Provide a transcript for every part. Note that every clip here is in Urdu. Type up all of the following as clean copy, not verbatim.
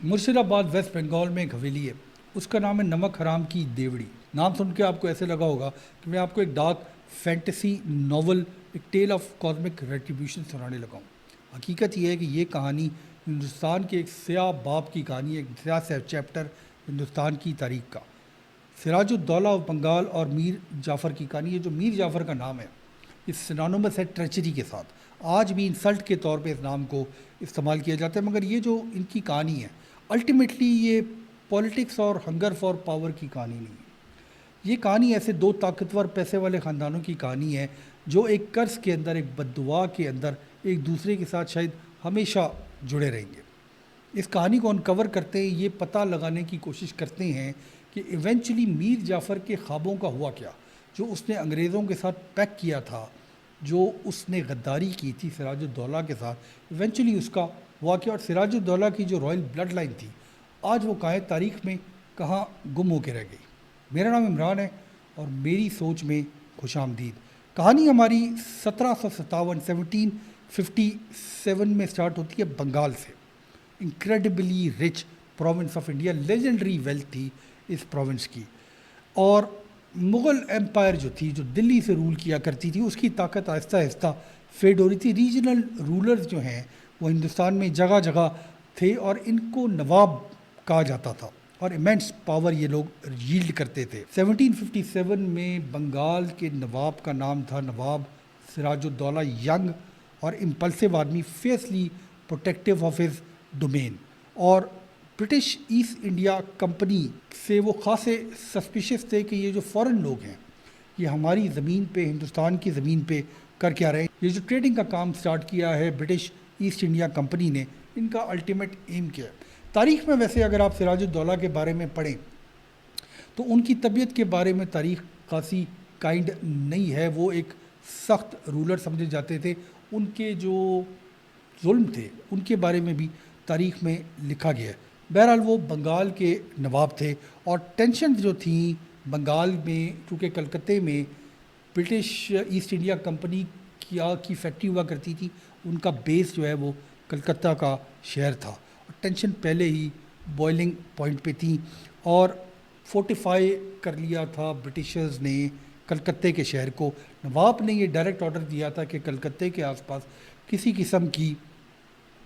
مرشد ویسٹ بنگال میں ایک حویلی ہے، اس کا نام ہے نمک حرام کی دیوڑی۔ نام سن کے آپ کو ایسے لگا ہوگا کہ میں آپ کو ایک ڈارک فینٹیسی ناول، ایک ٹیل آف کاسمک ریٹریبیوشن سنانے لگا ہوں۔ حقیقت یہ ہے کہ یہ کہانی ہندوستان کے ایک سیاہ باب کی کہانی ہے، ایک سیاہ چیپٹر ہندوستان کی تاریخ کا۔ سراج الدولہ آف بنگال اور میر جعفر کی کہانی ہے۔ جو میر جعفر کا نام ہے اس سنانومس ہے ٹریچری کے ساتھ، آج بھی انسلٹ کے طور پہ اس نام کو استعمال کیا جاتا ہے، مگر یہ جو ان کی کہانی ہے الٹیمیٹلی یہ پولیٹکس اور ہنگر فار پاور کی کہانی نہیں ہے۔ یہ کہانی ایسے دو طاقتور پیسے والے خاندانوں کی کہانی ہے جو ایک قرض کے اندر، ایک بددعا کے اندر ایک دوسرے کے ساتھ شاید ہمیشہ جڑے رہیں گے۔ اس کہانی کو انکور کرتے ہیں، یہ پتہ لگانے کی کوشش کرتے ہیں کہ ایونچولی میر جعفر کے خوابوں کا ہوا کیا، جو اس نے انگریزوں کے ساتھ پیک کیا تھا، جو اس نے غداری کی تھی سراج الدولہ کے ساتھ، ایونچولی اس کا ہوا کیا، اور سراج الدولہ کی جو رائل بلڈ لائن تھی آج وہ کہاں تاریخ میں کہاں گم ہو کے رہ گئی۔ میرا نام عمران ہے اور میری سوچ میں خوش آمدید۔ کہانی ہماری 1757 میں سٹارٹ ہوتی ہے بنگال سے۔ Incredibly rich province of India, legendary wealth تھی اس پروونس کی، اور مغل ایمپائر جو تھی، جو دلی سے رول کیا کرتی تھی، اس کی طاقت آہستہ آہستہ فیڈ ہو رہی تھی۔ ریجنل رولرز جو ہیں وہ ہندوستان میں جگہ جگہ تھے اور ان کو نواب کہا جاتا تھا، اور ایمنس پاور یہ لوگ ییلڈ کرتے تھے۔ 1757 میں بنگال کے نواب کا نام تھا نواب سراج الدولہ ینگ، اور امپلسو آدمی، فیسلی پروٹیکٹیو آف ہز ڈومین، اور برٹش ایسٹ انڈیا کمپنی سے وہ خاصے سسپیشس تھے کہ یہ جو فورن لوگ ہیں یہ ہماری زمین پہ، ہندوستان کی زمین پہ کر کے آ رہے ہیں۔ یہ جو ٹریڈنگ کا کام سٹارٹ کیا ہے برٹش ایسٹ انڈیا کمپنی نے، ان کا الٹیمیٹ ایم کیا ہے۔ تاریخ میں ویسے اگر آپ سراج الدولہ کے بارے میں پڑھیں تو ان کی طبیعت کے بارے میں تاریخ خاصی کائنڈ نہیں ہے۔ وہ ایک سخت رولر سمجھے جاتے تھے، ان کے جو ظلم تھے ان کے بارے میں بھی تاریخ میں لکھا گیا ہے۔ بہرحال وہ بنگال کے نواب تھے، اور ٹینشن جو تھیں بنگال میں، چونکہ کلکتے میں برٹش ایسٹ انڈیا کمپنی کی فیکٹری ہوا کرتی تھی، ان کا بیس جو ہے وہ کلکتہ کا شہر تھا، اور ٹینشن پہلے ہی بوائلنگ پوائنٹ پہ تھی، اور فورٹیفائی کر لیا تھا برٹشرز نے کلکتے کے شہر کو۔ نواب نے یہ ڈائریکٹ آرڈر دیا تھا کہ کلکتے کے آس پاس کسی قسم کی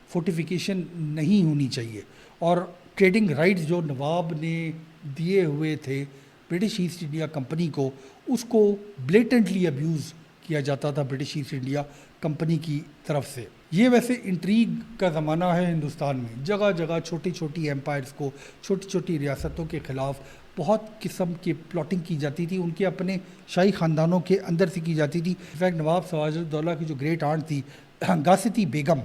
فورٹیفیکیشن نہیں ہونی چاہیے، اور ٹریڈنگ رائٹس جو نواب نے دیے ہوئے تھے برٹش ایسٹ انڈیا کمپنی کو، اس کو بلیٹنٹلی ابیوز کیا جاتا تھا برٹش ایسٹ انڈیا کمپنی کی طرف سے۔ یہ ویسے انٹریگ کا زمانہ ہے ہندوستان میں، جگہ جگہ چھوٹی چھوٹی ایمپائرز کو، چھوٹی چھوٹی ریاستوں کے خلاف بہت قسم کی پلاٹنگ کی جاتی تھی، ان کے اپنے شاہی خاندانوں کے اندر سے کی جاتی تھی۔ انفیکٹ نواب سراج الدولہ کی جو گریٹ آنٹ تھی گاستی بیگم،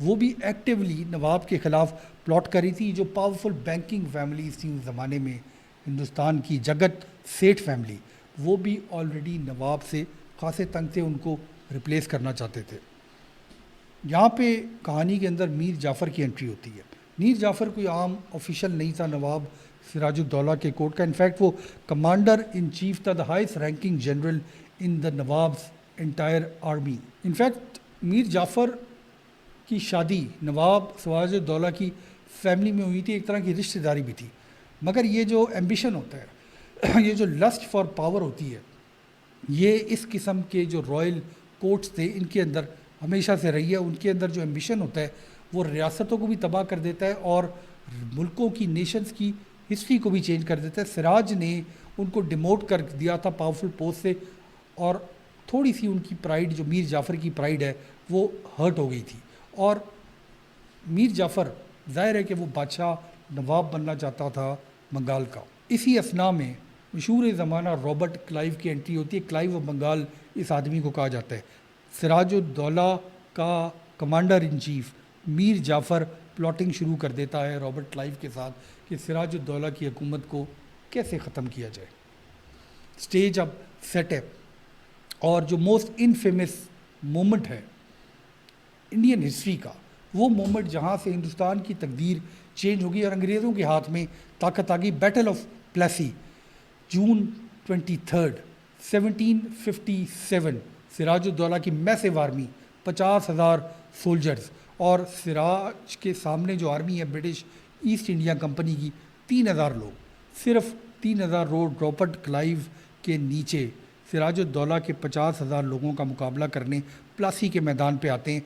وہ بھی ایکٹیولی نواب کے خلاف پلاٹ کری تھی۔ جو پاورفل بینکنگ فیملیز تھیں اس زمانے میں ہندوستان کی، جگت سیٹھ فیملی، وہ بھی آلریڈی نواب سے خاصے تنگ تھے، ان کو ریپلیس کرنا چاہتے تھے۔ یہاں پہ کہانی کے اندر میر جعفر کی انٹری ہوتی ہے۔ میر جعفر کوئی عام آفیشل نہیں تھا نواب سراج الدولہ کے کورٹ کا، انفیکٹ وہ کمانڈر ان چیف تھا، the highest ranking general in the nawabs entire army. In fact Mir Jafar کی شادی نواب سراج الدولہ کی فیملی میں ہوئی تھی، ایک طرح کی رشتہ داری بھی تھی، مگر یہ جو ایمبیشن ہوتا ہے، یہ جو لسٹ فار پاور ہوتی ہے، یہ اس قسم کے جو رائل کورٹس تھے ان کے اندر ہمیشہ سے رہی ہے۔ ان کے اندر جو ایمبیشن ہوتا ہے وہ ریاستوں کو بھی تباہ کر دیتا ہے اور ملکوں کی، نیشنز کی ہسٹری کو بھی چینج کر دیتا ہے۔ سراج نے ان کو ڈیموٹ کر دیا تھا پاورفل پوسٹ سے، اور تھوڑی سی ان کی پرائیڈ، جو میر جعفر کی پرائیڈ ہے، وہ ہرٹ ہو گئی تھی، اور میر جعفر ظاہر ہے کہ وہ بادشاہ نواب بننا چاہتا تھا بنگال کا۔ اسی اثناء میں مشہور زمانہ رابرٹ کلائیو کی انٹری ہوتی ہے۔ کلائیو آف بنگال اس آدمی کو کہا جاتا ہے۔ سراج الدولہ کا commander in chief Mir Jafar plotting شروع کر دیتا ہے رابرٹ کلائیو کے ساتھ کہ سراج الدولہ کی حکومت کو کیسے ختم کیا جائے۔ اسٹیج اب سیٹ ہے، اور جو موسٹ انفیمس مومنٹ ہے انڈین ہسٹری کا، وہ مومنٹ جہاں سے ہندوستان کی تقدیر چینج ہوگی اور انگریزوں کے ہاتھ میں طاقت آ گئی، بیٹل آف پلیسی، جون 23، 1757۔ سراج الدولہ کی میسو آرمی، 50,000 سولجرز، اور سراج کے سامنے جو آرمی ہے برٹش ایسٹ انڈیا کمپنی کی 3,000 لوگ، صرف 3,000 رابرٹ کلائیو کے نیچے سراج الدولہ کے 50,000 لوگوں کا مقابلہ کرنے پلاسی کے میدان پہ آتے ہیں۔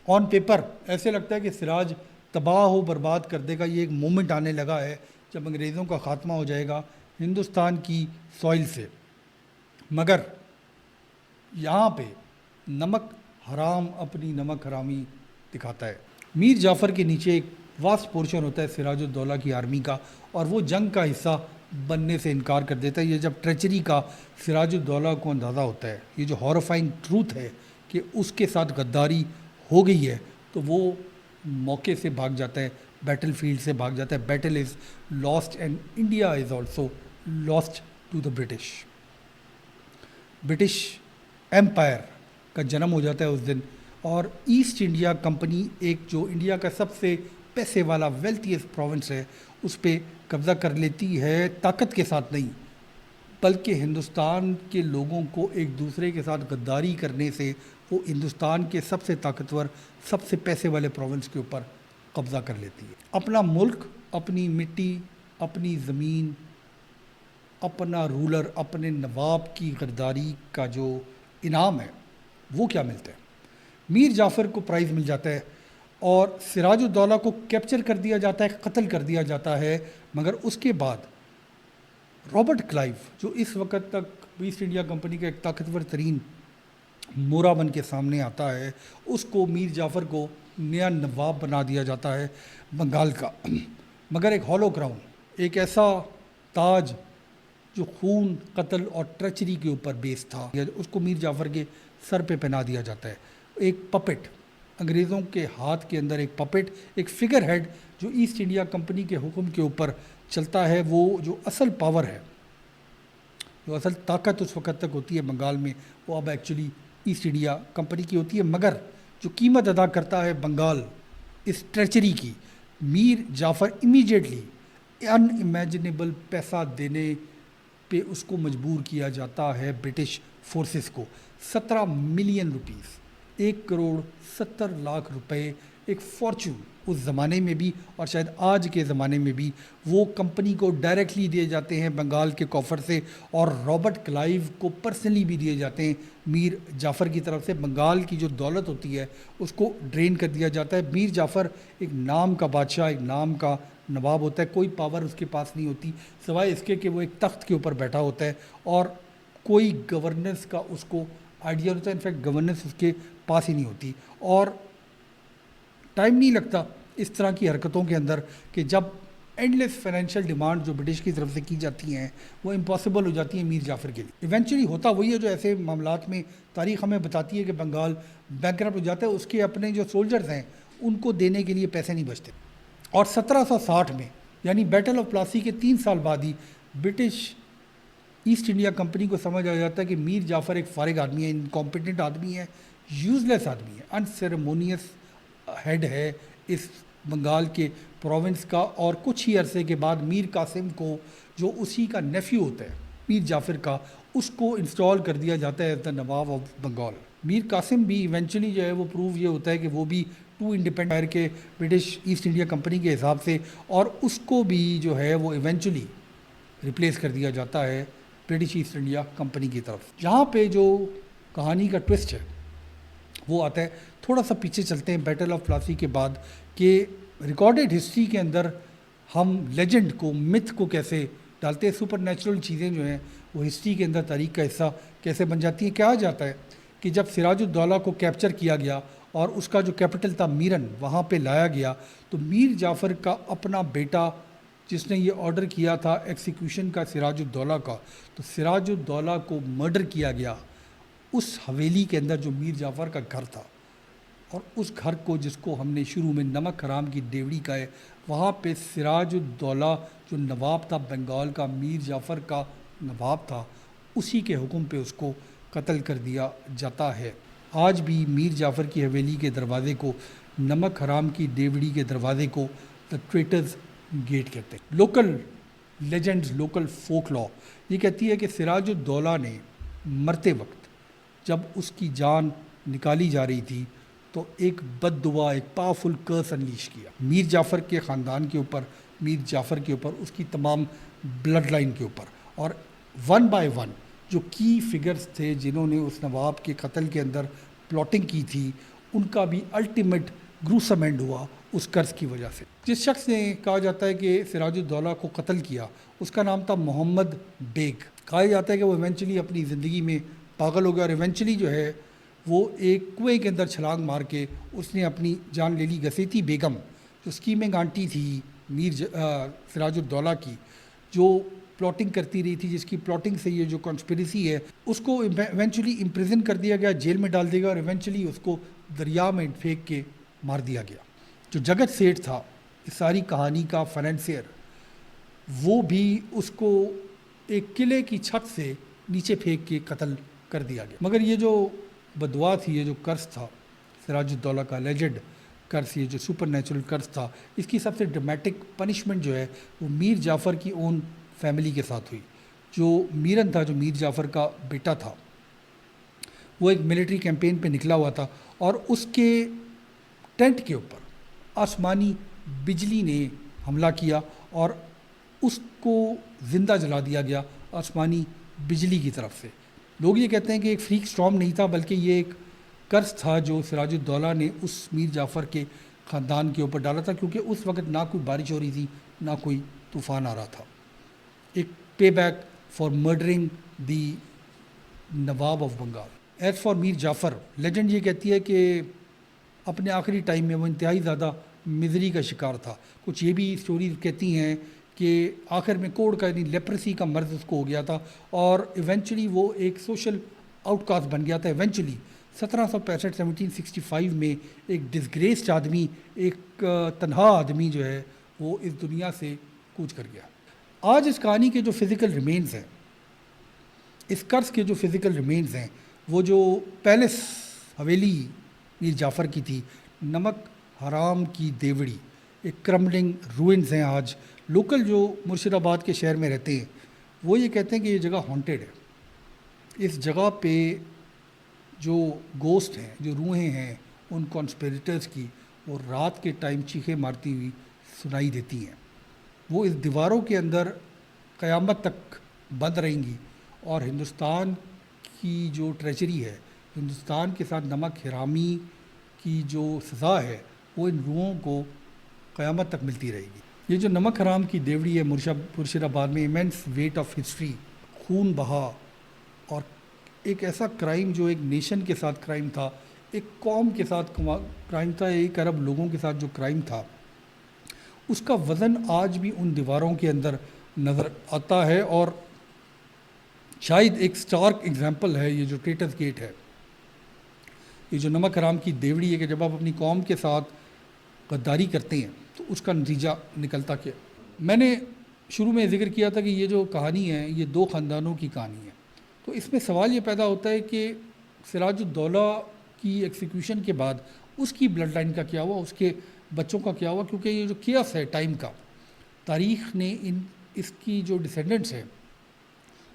آن پیپر ایسے لگتا ہے کہ سراج تباہ و برباد کر دے گا، یہ ایک مومنٹ آنے لگا ہے جب انگریزوں کا خاتمہ ہو جائے گا ہندوستان کی سوئل سے، مگر یہاں پہ نمک حرام اپنی نمک حرامی دکھاتا ہے۔ میر جعفر کے نیچے ایک واسٹ پورشن ہوتا ہے سراج الدولہ کی آرمی کا، اور وہ جنگ کا حصہ بننے سے انکار کر دیتا ہے۔ یہ جب ٹریچری کا سراج الدولہ کو اندازہ ہوتا ہے، یہ جو ہارفائنگ ٹروتھ ہے کہ اس کے ساتھ غداری ہو گئی ہے، تو وہ موقع سے بھاگ جاتا ہے، بیٹل فیلڈ سے بھاگ جاتا ہے۔ Battle is lost and India is also lost to the British Empire کا جنم ہو جاتا ہے اس دن، اور ایسٹ انڈیا کمپنی ایک جو انڈیا کا سب سے پیسے والا ویلتھیسٹ پروونس ہے اس پہ قبضہ کر لیتی ہے، طاقت کے ساتھ نہیں بلکہ ہندوستان کے لوگوں کو ایک دوسرے کے ساتھ غداری کرنے سے وہ ہندوستان کے سب سے طاقتور، سب سے پیسے والے پروونس کے اوپر قبضہ کر لیتی ہے۔ اپنا ملک، اپنی مٹی، اپنی زمین، اپنا رولر، اپنے نواب کی غداری کا جو انعام ہے وہ کیا ملتا ہے؟ میر جعفر کو پرائز مل جاتا ہے اور سراج الدولہ کو کیپچر کر دیا جاتا ہے، قتل کر دیا جاتا ہے، مگر اس کے بعد رابرٹ کلائیو جو اس وقت تک ایسٹ انڈیا کمپنی کا ایک طاقتور ترین مورا بن کے سامنے آتا ہے، اس کو میر جعفر کو نیا نواب بنا دیا جاتا ہے بنگال کا، مگر ایک ہالو کراؤن، ایک ایسا تاج جو خون، قتل اور ٹریچری کے اوپر بیس تھا، اس کو میر جعفر کے سر پہ پہنا دیا جاتا ہے۔ ایک پپٹ، انگریزوں کے ہاتھ کے اندر ایک پپٹ، ایک فگر ہیڈ جو ایسٹ انڈیا کمپنی کے حکم کے اوپر چلتا ہے۔ وہ جو اصل پاور ہے، جو اصل طاقت اس وقت تک ہوتی ہے بنگال میں، وہ اب ایکچولی ایسٹ انڈیا کمپنی کی ہوتی ہے، مگر جو قیمت ادا کرتا ہے بنگال اس ٹریچری کی، میر جعفر امیجیٹلی ان امیجنیبل پیسہ دینے پہ اس کو مجبور کیا جاتا ہے برٹش فورسز کو۔ 17 ملین روپیز، 1,70,00,000 روپے، ایک فارچون اس زمانے میں بھی اور شاید آج کے زمانے میں بھی، وہ کمپنی کو ڈائریکٹلی دیے جاتے ہیں بنگال کے کوفر سے، اور رابرٹ کلائیو کو پرسنلی بھی دیے جاتے ہیں میر جعفر کی طرف سے۔ بنگال کی جو دولت ہوتی ہے اس کو ڈرین کر دیا جاتا ہے۔ میر جعفر ایک نام کا بادشاہ، ایک نام کا نواب ہوتا ہے، کوئی پاور اس کے پاس نہیں ہوتی سوائے اس کے کہ وہ ایک تخت کے اوپر بیٹھا ہوتا ہے اور کوئی گورننس کا اس کو آئیڈیا ہوتا ہے، انفیکٹ گورننس اس کے پاس ہی نہیں ہوتی، اور ٹائم نہیں لگتا اس طرح کی حرکتوں کے اندر کہ جب اینڈلیس فائنینشیل ڈیمانڈ جو برٹش کی طرف سے کی جاتی ہیں وہ امپاسبل ہو جاتی ہیں میر جعفر کے لیے۔ ایونچولی ہوتا وہی ہے جو ایسے معاملات میں تاریخ ہمیں بتاتی ہے کہ بنگال بینکرپٹ ہو جاتا ہے، اس کے اپنے جو سولجرز ہیں ان کو دینے کے لیے پیسے نہیں بچتے، اور 1760 میں یعنی بیٹل آف پلاسی کے 3 سال بعد ہی برٹش ایسٹ انڈیا کمپنی کو سمجھ آ جاتا ہے کہ میر جعفر ایک فارغ آدمی ہے، انکمپیٹنٹ آدمی ہے، یوزلیس آدمی ہے، انسیریمونیس ہیڈ ہے اس بنگال کے پروونس کا۔ اور کچھ ہی عرصے کے بعد میر قاسم کو، جو اسی کا نیفیو ہوتا ہے میر جعفر کا، اس کو انسٹال کر دیا جاتا ہے as the Nawab of Bengal. Mir Qasim بھی ایونچولی جو ہے وہ پروو یہ ہوتا ہے کہ وہ بھی ٹو انڈیپینڈنٹ کے برٹش ایسٹ انڈیا کمپنی کے حساب سے، اور اس کو بھی جو ہے وہ ایونچولی ریپلیس کر دیا جاتا ہے برٹش ایسٹ انڈیا کمپنی کی طرف۔ یہاں پہ جو کہانی کا ٹوسٹ ہے وہ آتا ہے، تھوڑا سا پیچھے چلتے ہیں بیٹل آف پلاسی کے بعد، کہ ریکارڈڈ ہسٹری کے اندر ہم لیجنڈ کو، متھ کو کیسے ڈالتے ہیں، سپر نیچرل چیزیں جو ہیں وہ ہسٹری کے اندر تاریخ کا حصہ کیسے بن جاتی ہیں۔ کہا جاتا ہے کہ جب سراج الدولہ کو کیپچر کیا گیا اور اس کا جو کیپٹل تھا میرن وہاں پہ لایا گیا، تو میر جعفر کا اپنا بیٹا جس نے یہ آرڈر کیا تھا ایکسیکیوشن کا سراج الدولہ کا، تو سراج الدولہ کو مرڈر کیا گیا اس حویلی کے اندر جو میر جعفر کا گھر تھا، اور اس گھر کو جس کو ہم نے شروع میں نمک حرام کی ڈیوڑی کا ہے، وہاں پہ سراج الدولہ جو نواب تھا بنگال کا، میر جعفر کا نواب تھا، اسی کے حکم پہ اس کو قتل کر دیا جاتا ہے۔ آج بھی میر جعفر کی حویلی کے دروازے کو، نمک حرام کی ڈیوڑی کے دروازے کو دا ٹریٹرز گیٹ کہتے ہیں۔ لوکل لیجنڈز، لوکل فوک لا یہ کہتی ہے کہ سراج الدولہ نے مرتے وقت جب اس کی جان نکالی جا رہی تھی تو ایک بد دعا، ایک پاورفل کرس انلیش کیا، میر جعفر کے خاندان کے اوپر، میر جعفر کے اوپر، اس کی تمام بلڈ لائن کے اوپر، اور ون بائی ون جو کی فگرز تھے جنہوں نے اس نواب کے قتل کے اندر پلاٹنگ کی تھی، ان کا بھی الٹیمیٹ گروسم اینڈ ہوا اس قرض کی وجہ سے۔ جس شخص نے کہا جاتا ہے کہ سراج الدولہ کو قتل کیا، اس کا نام تھا محمد بیگ۔ کہا جاتا ہے کہ وہ ایونچولی اپنی زندگی میں پاگل ہو گیا، اور ایونچولی جو ہے وہ ایک کنویں کے اندر چھلانگ مار کے اس نے اپنی جان لے لی۔ گھسیتی بیگم جو اسکیمنگ آنٹی تھی سراج الدولہ کی، جو پلاٹنگ کرتی رہی تھی، جس کی پلاٹنگ سے یہ جو کانسپریسی ہے، اس کو ایونچولی امپریزن کر دیا گیا، جیل میں ڈال دیا گیا، اور ایونچولی اس کو دریا میں پھینک کے مار دیا گیا۔ جو جگت سیٹھ تھا اس ساری کہانی کا فائنینسیئر، وہ بھی اس کو ایک قلعے کی چھت سے نیچے پھینک کے قتل کر دیا گیا۔ مگر یہ جو بدعا تھی، یہ جو قرض تھا سراج الدولہ کا لیجنڈ قرض، یہ جو سپر نیچرل قرض تھا، اس کی سب سے ڈرامیٹک پنشمنٹ جو ہے وہ میر جعفر کی اون فیملی کے ساتھ ہوئی۔ جو میرن تھا، جو میر جعفر کا بیٹا تھا، وہ ایک ملٹری کیمپین پہ نکلا ہوا تھا، اور اس کے ٹینٹ کے اوپر آسمانی بجلی نے حملہ کیا اور اس کو زندہ جلا دیا گیا آسمانی بجلی کی طرف سے۔ لوگ یہ کہتے ہیں کہ ایک فریک سٹارم نہیں تھا، بلکہ یہ ایک قرض تھا جو سراج الدولہ نے اس میر جعفر کے خاندان کے اوپر ڈالا تھا، کیونکہ اس وقت نہ کوئی بارش ہو رہی تھی، نہ کوئی طوفان آ رہا تھا۔ ایک pay back for murdering the Nawab of Bengal. As far Mir Jafar, legend یہ کہتی ہے کہ اپنے آخری ٹائم میں وہ انتہائی زیادہ مزری کا شکار تھا۔ کچھ یہ بھی سٹوریز کہتی ہیں کہ آخر میں کوڑ کا، یعنی لیپرسی کا مرض اس کو ہو گیا تھا، اور ایونچولی وہ ایک سوشل آؤٹ کاسٹ بن گیا تھا۔ ایونچولی 1765 میں ایک ڈسگریسڈ آدمی، ایک تنہا آدمی جو ہے وہ اس دنیا سے کوچ کر گیا۔ آج اس کہانی کے جو فزیکل ریمینز ہیں، اس قرض کے جو فزیکل ریمینز ہیں، وہ جو پیلس حویلی میر جعفر کی تھی، نمک حرام کی دیوڑی، ایک کرمبلنگ روئنز ہیں۔ آج لوکل جو مرشد آباد کے شہر میں رہتے ہیں وہ یہ کہتے ہیں کہ یہ جگہ ہانٹیڈ ہے۔ اس جگہ پہ جو گوسٹ ہیں، جو روحیں ہیں ان کانسپیریٹرز کی، وہ رات کے ٹائم چیخیں مارتی ہوئی سنائی دیتی ہیں۔ وہ اس دیواروں کے اندر قیامت تک بند رہیں گی، اور ہندوستان کی جو ٹریجری ہے، ہندوستان کے ساتھ نمک حرامی کی جو سزا ہے، وہ ان روحوں کو قیامت تک ملتی رہے گی۔ یہ جو نمک حرام کی دیوڑی ہے مرشد آباد میں، ایمنس ویٹ آف ہسٹری، خون بہا، اور ایک ایسا کرائم جو ایک نیشن کے ساتھ کرائم تھا، ایک قوم کے ساتھ کرائم تھا، ایک ارب لوگوں کے ساتھ جو کرائم تھا، اس کا وزن آج بھی ان دیواروں کے اندر نظر آتا ہے۔ اور شاید ایک سٹارک ایگزامپل ہے یہ جو ٹریٹرز گیٹ ہے، یہ جو نمک حرام کی دیوڑی ہے، کہ جب آپ اپنی قوم کے ساتھ غداری کرتے ہیں تو اس کا نتیجہ نکلتا کیا۔ میں نے شروع میں ذکر کیا تھا کہ یہ جو کہانی ہے یہ دو خاندانوں کی کہانی ہے، تو اس میں سوال یہ پیدا ہوتا ہے کہ سراج الدولہ کی ایکسیکیوشن کے بعد اس کی بلڈ لائن کا کیا ہوا، اس کے بچوں کا کیا ہوا، کیونکہ یہ جو کیس ہے ٹائم کا، تاریخ نے اس کی جو ڈسینڈنٹس ہیں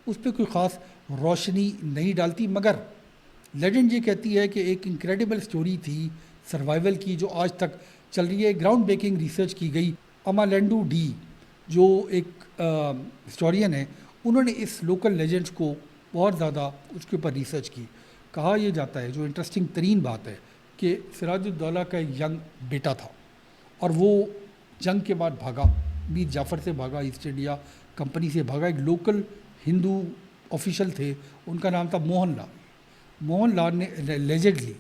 اس پہ کوئی خاص روشنی نہیں ڈالتی۔ مگر لیجنڈ یہ کہتی ہے کہ ایک انکریڈیبل سٹوری تھی سروائیول کی جو آج تک چل رہی ہے۔ گراؤنڈ بریکنگ ریسرچ کی گئی، امالینڈو ڈی جو ایک ہسٹورین ہے، انہوں نے اس لوکل لیجنڈس کو بہت زیادہ اس کے اوپر ریسرچ کی۔ کہا یہ جاتا ہے، جو انٹرسٹنگ ترین بات ہے، کہ سراج الدولہ کا ایک ینگ بیٹا تھا، اور وہ جنگ کے بعد بھاگا، میر جعفر سے بھاگا، ایسٹ انڈیا کمپنی سے بھاگا۔ ایک لوکل ہندو آفیشل تھے، ان کا نام تھا موہن لال۔ موہن لال نے لیجنڈلی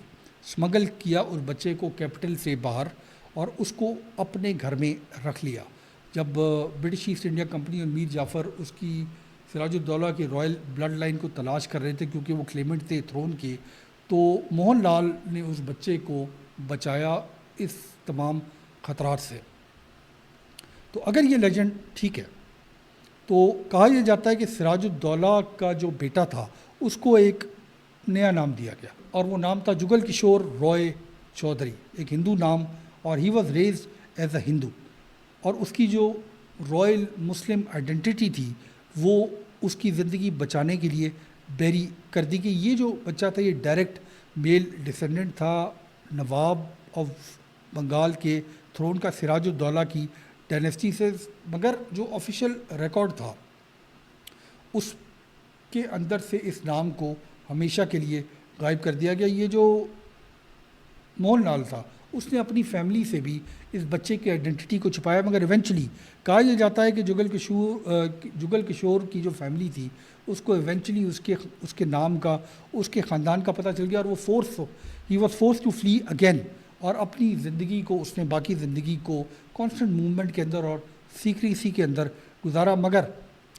اسمگل کیا اس بچے کو کیپٹل سے باہر، اور اس کو اپنے گھر میں رکھ لیا۔ جب برٹش ایسٹ انڈیا کمپنی اور میر جعفر اس کی سراج الدولہ کے رائل بلڈ لائن کو تلاش کر رہے تھے، کیونکہ وہ کلیمنٹ تھے تھرون کے، تو موہن لال نے اس بچے کو بچایا اس تمام خطرات سے۔ تو اگر یہ لیجنڈ ٹھیک ہے تو کہا یہ جاتا ہے کہ سراج الدولہ کا جو بیٹا تھا اس کو ایک نیا نام دیا گیا، اور وہ نام تھا جگل کشور رائے چودھری، ایک ہندو نام، اور he was raised as a Hindu, اور اس کی جو رائل مسلم آئیڈینٹی تھی وہ اس کی زندگی بچانے کے لیے بیری کر دی گئی۔ یہ جو بچہ تھا یہ ڈائریکٹ میل ڈسینڈنٹ تھا نواب آف بنگال کے تھرون کا، سراج الدولہ کی ڈائنیسٹی سے، مگر جو آفیشیل ریکارڈ تھا اس کے اندر سے اس نام کو ہمیشہ کے لیے غائب کر دیا گیا۔ یہ جو مون لال تھا اس نے اپنی فیملی سے بھی اس بچے کی آئیڈینٹی کو چھپایا، مگر ایونچولی کہا یہ جاتا ہے کہ جگل کشور کی جو فیملی تھی اس کو ایونچولی اس کے نام کا، اس کے خاندان کا پتہ چل گیا، اور وہ ہی was forced to flee again, اور اپنی زندگی کو اس نے باقی زندگی کو کانسٹنٹ موومنٹ کے اندر اور سیکریسی کے اندر گزارا۔ مگر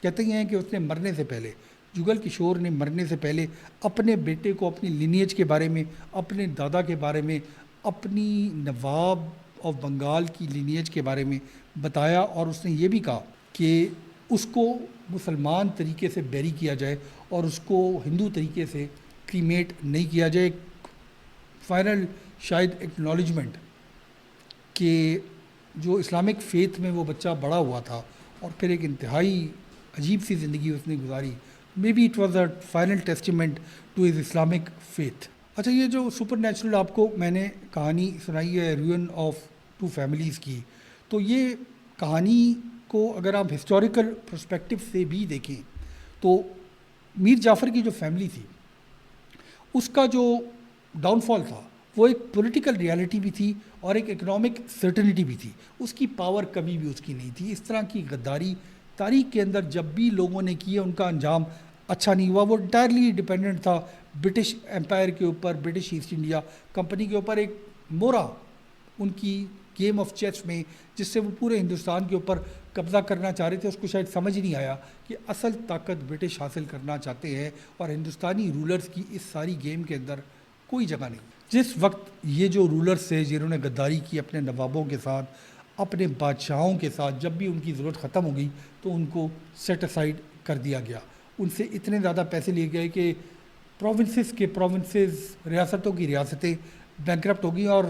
کہتے ہیں کہ اس نے مرنے سے پہلے، جگل کشور نے مرنے سے پہلے اپنے بیٹے کو اپنی لینیج کے بارے میں، اپنے دادا کے بارے میں، اپنی نواب آف بنگال کی لینیج کے بارے میں بتایا، اور اس نے یہ بھی کہا کہ اس کو مسلمان طریقے سے بیری کیا جائے اور اس کو ہندو طریقے سے کریمیٹ نہیں کیا جائے۔ فائنل شاید ایکنالجمنٹ کہ جو اسلامک فیتھ میں وہ بچہ بڑا ہوا تھا اور پھر ایک انتہائی عجیب سی زندگی اس نے گزاری، maybe it was a final testament to his Islamic faith. اچھا، یہ جو سپر نیچرل آپ کو میں نے کہانی سنائی ہے روئن آف ٹو فیملیز کی، تو یہ کہانی کو اگر آپ ہسٹوریکل پرسپیکٹو سے بھی دیکھیں تو میر جعفر کی جو فیملی تھی اس کا جو ڈاؤن فال تھا وہ ایک پولیٹیکل ریالٹی بھی تھی اور ایک اکنامک سرٹنٹی بھی تھی۔ اس کی پاور کبھی بھی اس کی نہیں تھی۔ اس طرح کی غداری تاریخ کے اندر جب بھی لوگوں نے کی ہے ان کا انجام اچھا نہیں ہوا۔ وہ انٹائرلی ڈیپینڈنٹ تھا برٹش امپائر کے اوپر، برٹش ایسٹ انڈیا کمپنی کے اوپر، ایک مورا ان کی گیم آف چیس میں جس سے وہ پورے ہندوستان کے اوپر قبضہ کرنا چاہ رہے تھے۔ اس کو شاید سمجھ نہیں آیا کہ اصل طاقت برٹش حاصل کرنا چاہتے ہیں اور ہندوستانی رولرز کی اس ساری گیم کے اندر کوئی جگہ نہیں۔ جس وقت یہ جو رولرز تھے جنہوں نے غداری کی اپنے نوابوں کے ساتھ، اپنے بادشاہوں کے ساتھ، جب بھی ان کی ضرورت ختم ہو گئی تو ان کو سیٹ اسائیڈ کر دیا گیا۔ ان سے اتنے زیادہ پیسے لیے گئے کہ پروونسز ریاستوں کی ریاستیں بینکرپٹ ہو گئیں، اور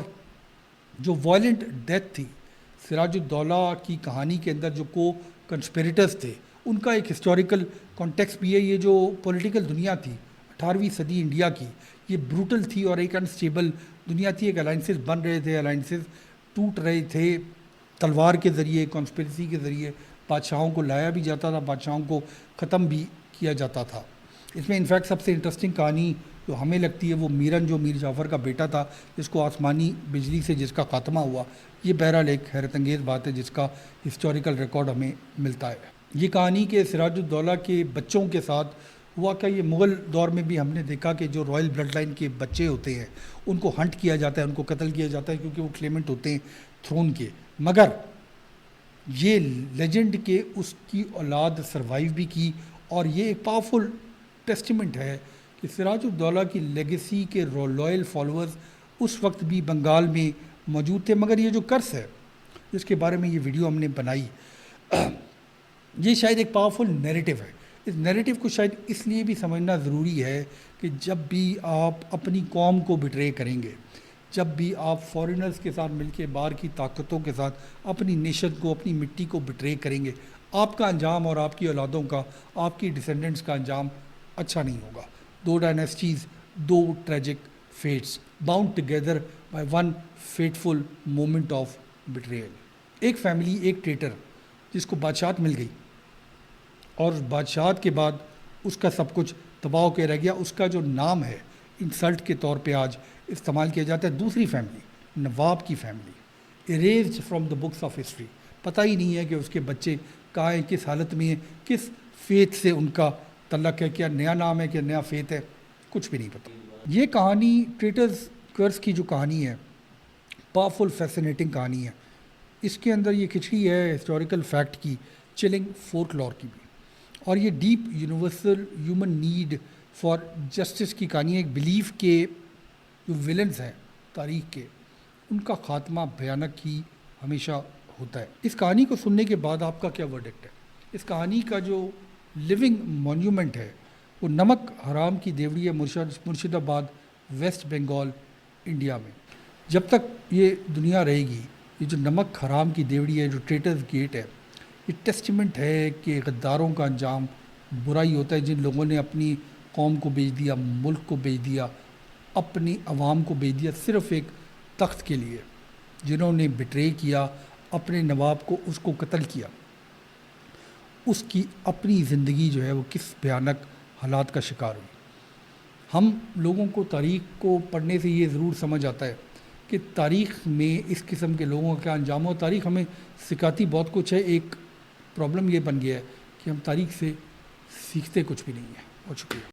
جو وائلنٹ ڈیتھ تھی سراج الدولہ کی کہانی کے اندر جو کنسپیریٹرز تھے ان کا ایک ہسٹوریکل کانٹیکسٹ بھی ہے۔ یہ جو پولیٹیکل دنیا تھی 18ویں صدی انڈیا کی، یہ بروٹل تھی اور ایک انسٹیبل دنیا تھی۔ ایک الائنسز بن رہے تھے، الائنسز ٹوٹ رہے تھے، تلوار کے ذریعے، کانسپریسی کے ذریعے بادشاہوں کو لایا بھی جاتا تھا، بادشاہوں کو ختم بھی کیا جاتا تھا۔ اس میں انفیکٹ سب سے انٹرسٹنگ کہانی جو ہمیں لگتی ہے وہ میرن، جو میر جعفر کا بیٹا تھا جس کو آسمانی بجلی سے جس کا خاتمہ ہوا، یہ بہرحال ایک حیرت انگیز بات ہے جس کا ہسٹوریکل ریکارڈ ہمیں ملتا ہے۔ یہ کہانی کہ سراج الدولہ کے بچوں کے ساتھ ہوا کہ یہ مغل دور میں بھی ہم نے دیکھا کہ جو رائل بلڈ لائن کے بچے ہوتے ہیں ان کو ہنٹ کیا جاتا ہے، ان کو قتل کیا جاتا ہے کیونکہ وہ کلیمنٹ ہوتے ہیں تھرون کے۔ مگر یہ لیجنڈ کہ اس کی اولاد سروائیو بھی کی، اور یہ ایک پاورفل ٹیسٹیمنٹ ہے کہ سراج الدولہ کی لیگیسی کے لوئل فالوورز اس وقت بھی بنگال میں موجود تھے۔ مگر یہ جو کرس ہے جس کے بارے میں یہ ویڈیو ہم نے بنائی، یہ شاید ایک پاورفل نیریٹو ہے۔ اس نیریٹو کو شاید اس لیے بھی سمجھنا ضروری ہے کہ جب بھی آپ اپنی قوم کو بٹرے کریں گے، جب بھی آپ فارینرز کے ساتھ مل کے باہر کی طاقتوں کے ساتھ اپنی نیشن کو، اپنی مٹی کو بٹرے کریں گے، آپ کا انجام اور آپ کی اولادوں کا، آپ کی ڈیسینڈنٹس کا انجام اچھا نہیں ہوگا۔ دو ڈائنیسٹیز، دو tragic fates bound together by one fateful moment of betrayal. ایک فیملی، ایک ٹریٹر جس کو بادشاہت مل گئی اور بادشاہت کے بعد اس کا سب کچھ تباہ ہو کے رہ گیا، اس کا جو نام ہے انسلٹ کے طور پہ آج استعمال کیا جاتا ہے۔ دوسری فیملی، نواب کی family, erased from the books of history, پتہ ہی نہیں ہے کہ اس کے بچے کہاں ہیں، کس حالت میں ہیں، کس فیتھ سے ان کا تعلق ہے، کیا نیا نام ہے، کیا نیا فیتھ ہے، کچھ بھی نہیں پتہ۔ یہ کہانی ٹریٹرز کرس کی جو کہانی ہے، پاورفل فیسینیٹنگ کہانی ہے۔ اس کے اندر یہ کھچڑی ہے ہسٹوریکل فیکٹ کی، چلنگ فولک لور کی بھی، اور یہ deep universal human need for justice کی کہانی ہے۔ ایک بلیف کے جو ولنز ہیں تاریخ کے، ان کا خاتمہ بھیانک ہی ہمیشہ ہوتا ہے۔ اس کہانی کو سننے کے بعد آپ کا کیا ورڈکٹ ہے؟ اس کہانی کا جو لیونگ مونیومنٹ ہے وہ نمک حرام کی دیوڑی ہے، مرشد آباد، ویسٹ بنگال، انڈیا میں۔ جب تک یہ دنیا رہے گی، یہ جو نمک حرام کی دیوڑی ہے، جو ٹریٹرز گیٹ ہے، یہ ٹیسٹیمنٹ ہے کہ غداروں کا انجام برا ہی ہوتا ہے۔ جن لوگوں نے اپنی قوم کو بیچ دیا، ملک کو بیچ دیا، اپنی عوام کو بیچ دیا صرف ایک تخت کے لیے، جنہوں نے بٹرے کیا اپنے نواب کو اس کو قتل کیا، اس کی اپنی زندگی جو ہے وہ کس بھیانک حالات کا شکار ہوئی۔ ہم لوگوں کو تاریخ کو پڑھنے سے یہ ضرور سمجھ آتا ہے کہ تاریخ میں اس قسم کے لوگوں کا کیا انجام ہو۔ تاریخ ہمیں سکھاتی بہت کچھ ہے، ایک پرابلم یہ بن گیا ہے کہ ہم تاریخ سے سیکھتے کچھ بھی نہیں ہیں۔ بہت شکریہ۔